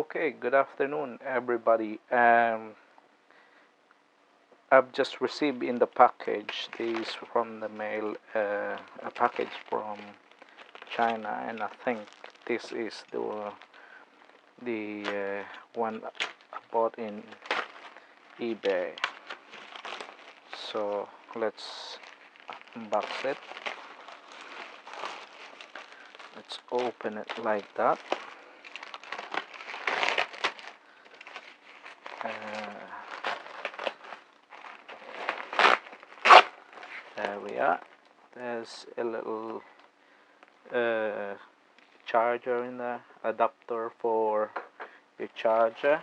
Okay, good afternoon, everybody. I've just received in the package this from the mail, a package from China, and I think this is the one I bought in eBay. So let's unbox it. Let's open it like that. There we are. There's a little charger in there, adapter for your charger.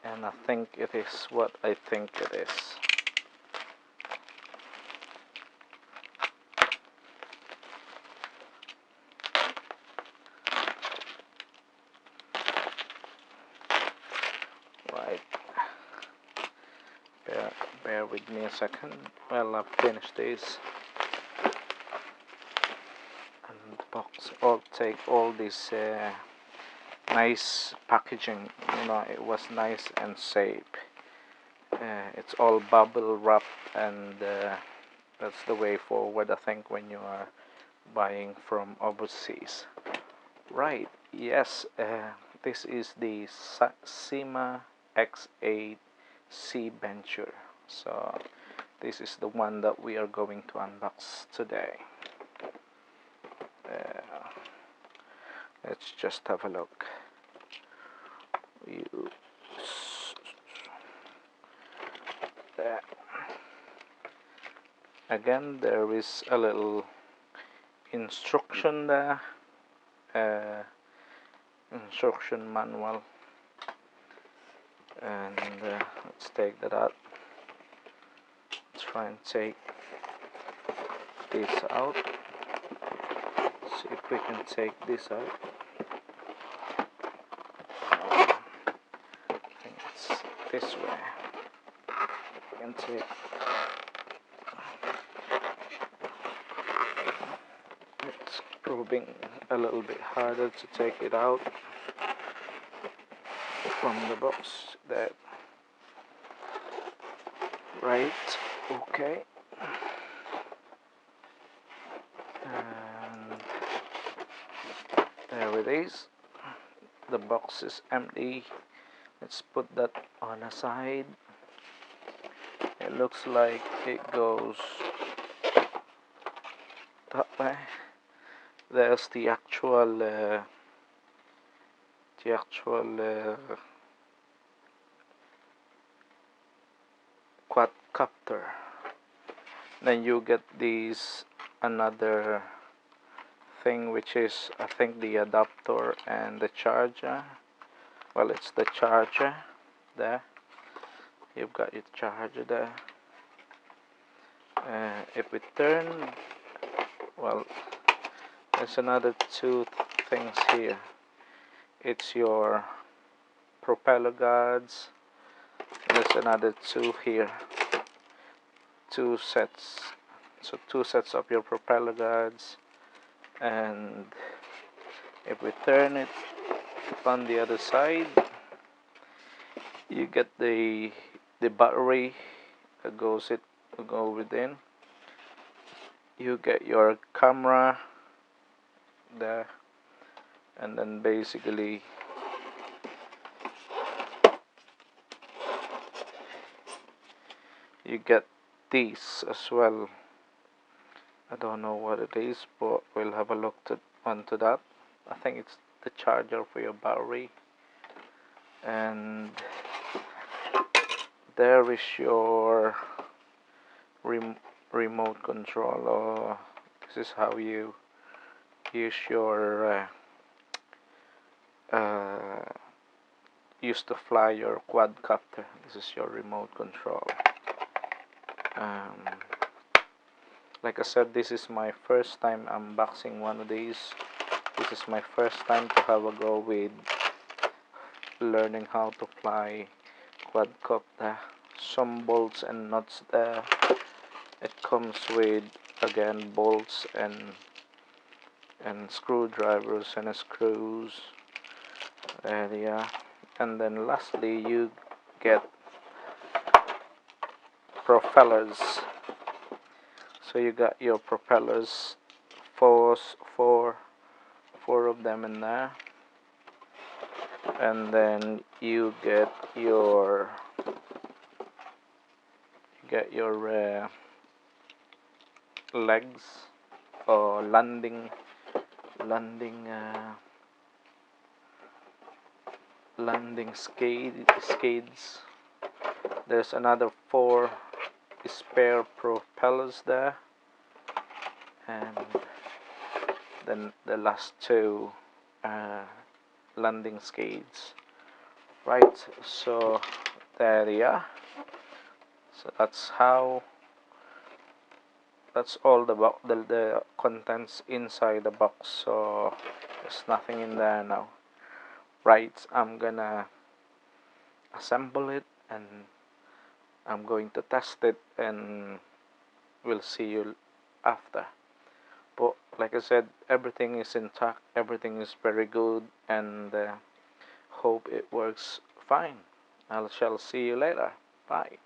And I think it is what I think it is. Right. Bear with me a second while I finish this. Unbox. I'll take all this nice packaging. It was nice and safe. It's all bubble wrapped, and that's the way forward, I think, when you are buying from overseas. Right, yes, this is the Syma X8C Venture. So this is the one that we are going to unbox today. Let's just have a look. There. Again, there is a little instruction there, instruction manual, and let's take that out. Let's try and take this out. See if we can take this out. I think it's this way. We can take. It's proving a little bit harder to take it out from the box. There. Right. Okay. And there it is. The box is empty. Let's put that on a side. It looks like it goes that way. There's the actual quadcopter. Then you get these another thing, which is, I think, the adapter and the charger. Well, it's the charger there. You've got your charger there. If we turn, well, there's another two things here. It's your propeller guards. There's another two here. Two sets. So two sets of your propeller guards. And if we turn it on the other side, you get the battery that go within. You get your camera there, and then basically you get these as well. I don't know what it is, but we'll have a look onto that. I think it's the charger for your battery, and there is your remote control, or this is how you use your used to fly your quadcopter. This is your remote control. Like I said, this is my first time unboxing one of these. This is my first time to have a go with learning how to fly quadcopter. Some bolts and nuts there. It comes with again bolts and screwdrivers and screws. There you are. And then lastly you get propellers. So you got your propellers, four of them in there, and then you get your legs or landing skids. There's another 4 spare propellers there, and then the last 2 landing skids. Right, so there you are. So that's all the contents inside the box. So there's nothing in there now. Right, I'm gonna assemble it and I'm going to test it, and we'll see you after. But like I said, everything is intact, everything is very good, and hope it works fine. I shall see you later. Bye.